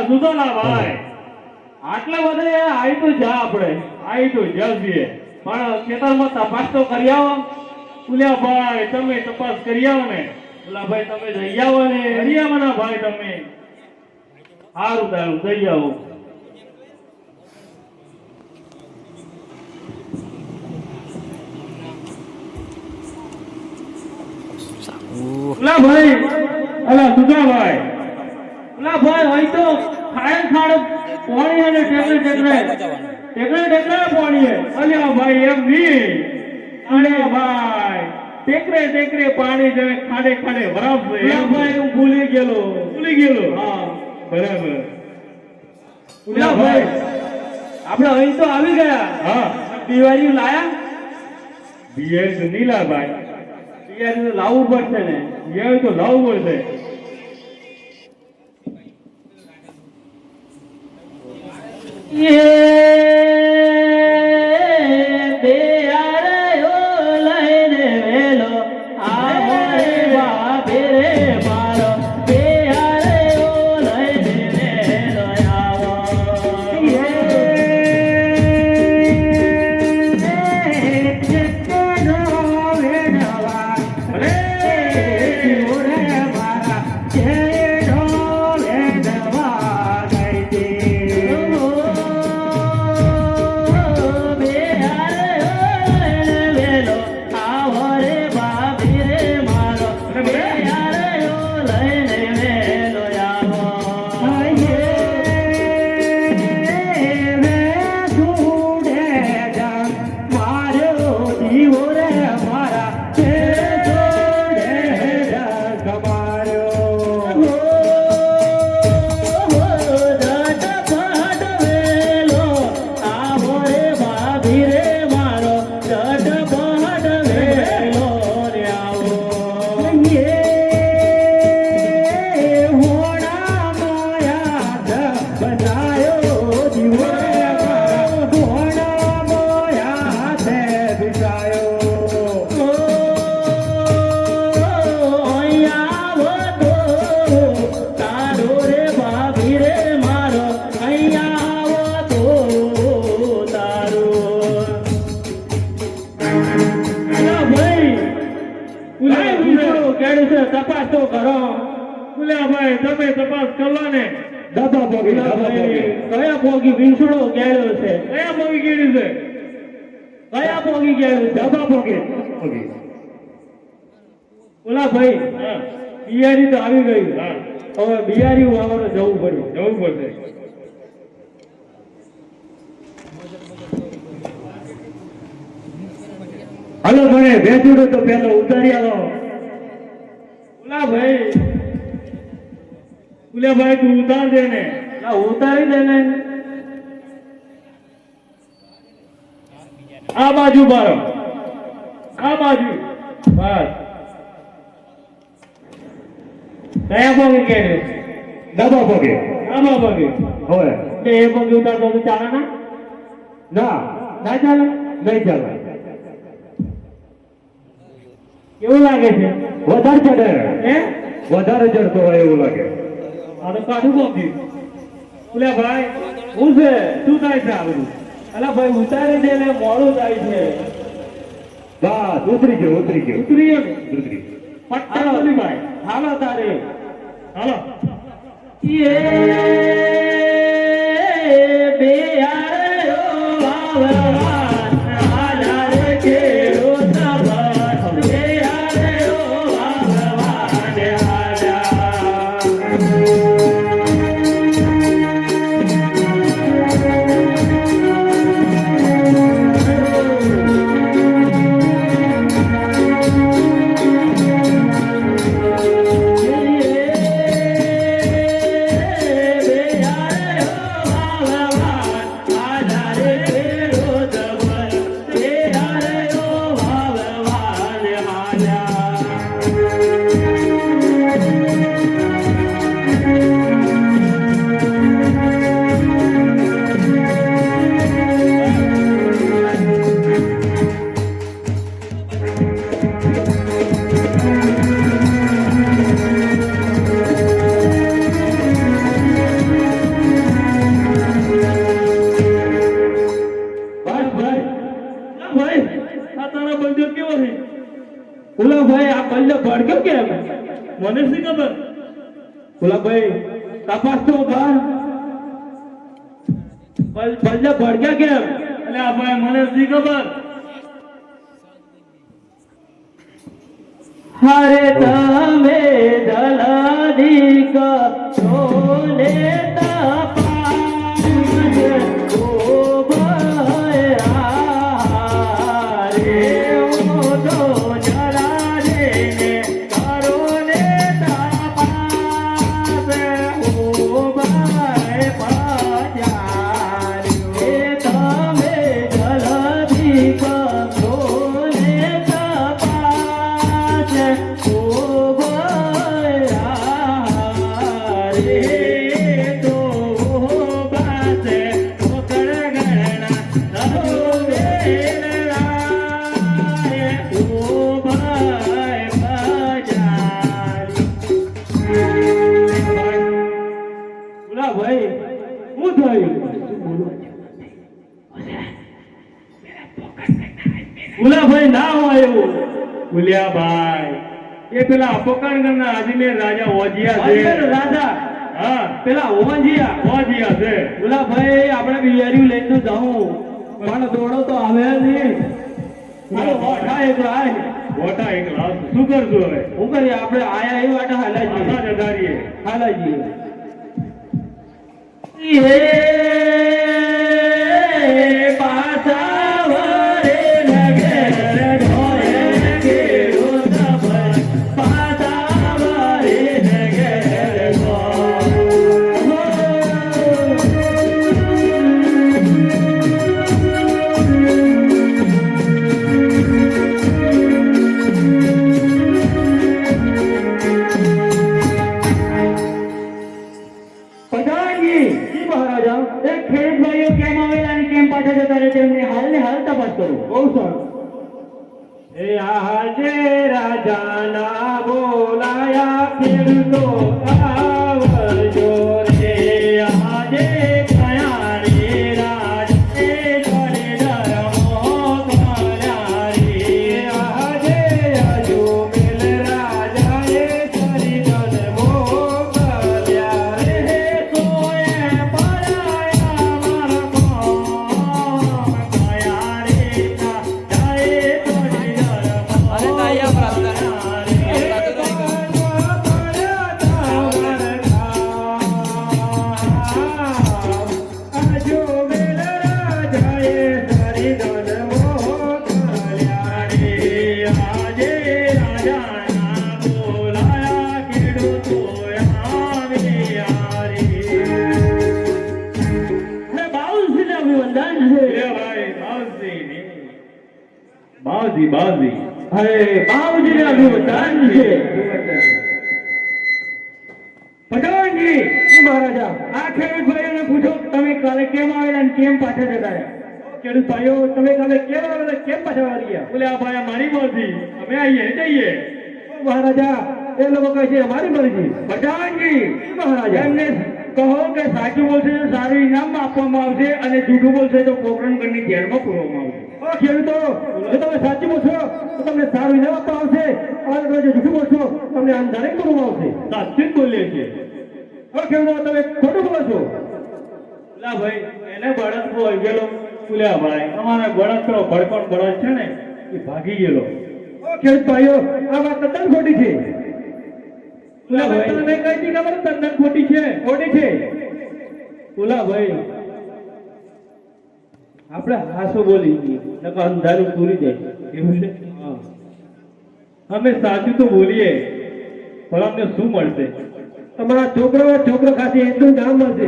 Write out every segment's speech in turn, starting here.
સુધોલા ભાઈ આટલા બધા આઈ તો જા આપણે આઈ તો જઈએ પણ ખેતરમાં તપાસ તો કરી આવો. ઉલ્યા ભાઈ તમે તપાસ કરી આવો ને. ઓલા ભાઈ તમે જઈ આવો ને. કરી આવો ને ભાઈ તમે. સારું તારું જઈ આવો. ઓલા ભાઈ અલા સુધા ભાઈ ઓલા ભાઈ હોય તો ખાય ખાડ પાણી અને ટેકરે પાણી અલ્યા ભાઈ એમ નહીં. અરે ભાઈ ટેકરે પાણી જે ખાડે બરાબર ઓલા ભાઈ હું ભૂલી ગયેલો હા બરાબર. ઓલા ભાઈ આપણે અહીં તો આવી ગયા. હા દિવાળી લાયા. દિવાળી તો નહીં લા ભાઈ. દિવાળી તો લાવવું પડશે ને. દિવાળી તો લાવવું પડશે. તપાસ તો કરો. બોલ્યા ભાઈ તમે તપાસ કરો ને. દાદા ભોગી કયા ભોગી વિંસડો ગેળ્યો છે. કયા ભોગી ગેળ્યું છે. કયા ભોગી ગેળ્યું છે. દાદા ભોગી. બોલા ભાઈ બિયારી તો આવી ગઈ. હવે બિયારી વાવવાનું જવું પડશે. હાલો મને ભેંસુડો તો પેલો ઉતારી આવો. ભાઈ તું ઉતાર દે ને. ઉતારી દે ને. આ બાજુ બારો. આ બાજુ બસ. કયા પગે કેડે. ડાબા પગે. હોય એ પગે ઉતારતો તો ચાલે ના ચાલે. નહીં ચાલે. કેવું લાગે છે. વધારે ચડે. વધારે ચડતો હોય એવું લાગે. આ તો કાઢું પહોંચ્યું. બોલ્યા ભાઈ હું છે શું થાય છે આ બધું. અલા ભાઈ ઉતારી દે ને મોડું થાય છે. બસ ઉતરી ગયો. પટ્ટા બોલી ભાઈ. હાલો તારે હાલો. બે ખબર બોલા ભાઈ તપાસ તો બાર પલ્લા ભડક્યા કેમ એટલે આ ભાઈ મને શી ખબર હરે તમે દલાદી કરો લેતા પાસ ઓ ભયા રે ઓ તો જરા રે કરો લેતા પાસ ઓ ભાઈ પાજારી રે તમે દલાદી કરો લેતા પાસ ઓ ભયા રે તો બાસ પકડ ગણના નજો વેલરાય ઓ ભાઈ પાજારી બોલા ભાઈ શું થયું બોલા ભાઈ ના હોય એવું બોલ્યા ભાઈ એ પેલા અપકરણ કરનાર અજમેર રાજા ઓજિયા છે રાજા હા પેલા ઓજિયા છે બોલા ભાઈ આપણે બિયારી લઈને તો જાઉં પણ દોડો તો આવે નહીં વોટા એક શું કરશું હવે શું કરીએ આપણે આયા એ વાટા હાલાજીએ હે પાછા વરે નગર ઢોળે ગેરો તબર પાછા વરે નગર પ્રધાનજી જી મહારાજા એ ખેડૂત ભાઈઓ કેમ આવેલા અને કેમ પાછા જતા રહે તેમને હાલને હાલ તપાસ કરો બહુ સારું એ આજે રાજાના બોલાયા ખેડૂતો આવજો રે આજે કયા રે રાજે કરે ધર્મો કર્યા રે આજે આજુ મેલ રાજાએ કરી ધર્મો કર્યા રે સોએ પરાયા મારા કોણ કયા રે જાય કરી ધર્મો અરે તાયા પ્રાર્થના બાવજી અરે બાવજી ને અભિવંદન છે પ્રધાનજી મહારાજા આ ખેડૂત ભાઈઓને પૂછો તમે કાલે કેમ આવેલા અને કેમ પાછા જતા રહ્યા ખેડૂત ભાઈઓ તમે કાલે કેમ આવેલા કેમ પાછા વળી ગયા બોલે આ ભાઈ અમારી મરજી અમે આવીએ જઈએ મહારાજા એ લોકો કહે છે અમારી મરજી પ્રધાનજી મહારાજા એમને કહો કે સાચું બોલશે તો સારું ઇનામ આપવામાં આવશે અને જૂઠું બોલશે તો પોકરણ કરીને જેલમાં પૂરવામાં આવશે ખેડૂતો જો તમે સાચું બોલશો તો તમને સારું ઇનામ આપવામાં આવશે અને જો જૂઠું બોલશો તમને અંધારે પૂરવામાં આવશે સાચું જ બોલીએ છીએ ખેડૂતો તમે ખોટું બોલો છો લા ભાઈ એને બળદ બોલ ગયેલો બોલ્યા ભાઈ અમારા બળદ તો ભડકોણ બળદ છે ને એ ભાગી ગયેલો ખેડૂત ભાઈઓ આ વાત તદ્દન ખોટી છે બોલા ભાઈ તમે કઈ દી ખબર તદ્દન ખોટી છે બોલા ભાઈ આપણે હાસો બોલી નકર અંધારું પૂરી જાય એવું છે અમે સાચું તો બોલીએ પણ અમને શું મળશે તમારા છોકરો ખાશે એટલું નામ મળશે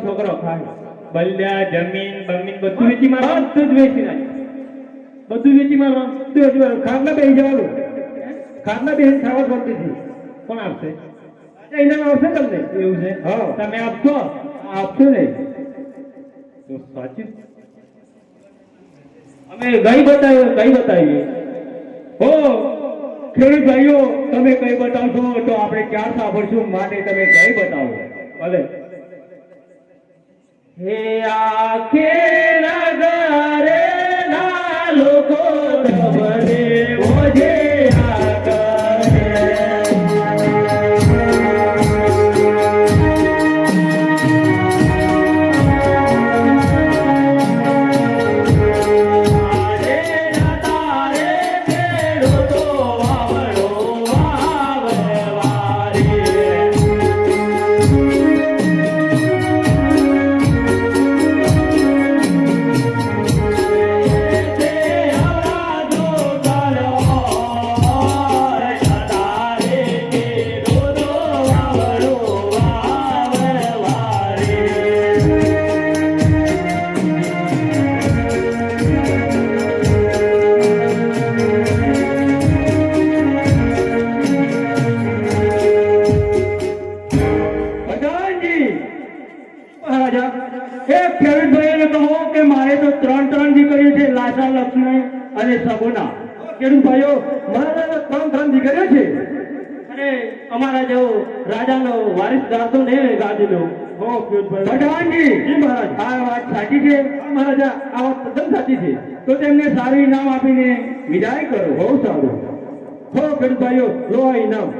છોકરો ખાય બલ્યા જમીન બમીન બધું વેચી મારવાનું બધું જ વેચી નાખે બધું વેચી મારવાનું ખાટલા બેસી જવાનું ખાટલા બેસી ખાવા શાંતિથી કોણ આપશે ઇનામ આવશે તમને એવું છે હા તમે આપશો ને તો સાચું અમે ગઈ બતાવીએ હો ખેડૂત ભાઈઓ તમે કઈ બતાવશો તો આપણે ક્યાં સાંભળશું માટે તમે કઈ બતાવો ભલે હે આખે નગરે ના લોકો ધબરે ઓજે આ કરે એ સગુના ખેડૂત ભાઈઓ મહારાજા ત્રણ દીકરીઓ છે અને અમારા જેવો રાજાનો વારિસદાર તો નહીં ગાદીનો હો ખેડૂત ભાઈ ભગવાનજી જી મહારાજ આ વાત સાચી છે મહારાજા આ વાત તદ્દન સાચી છે તો તેમને સારું ઇનામ આપીને વિદાય કરો બહુ સારું હો ખેડૂત ભાઈઓ લો આ ઇનામ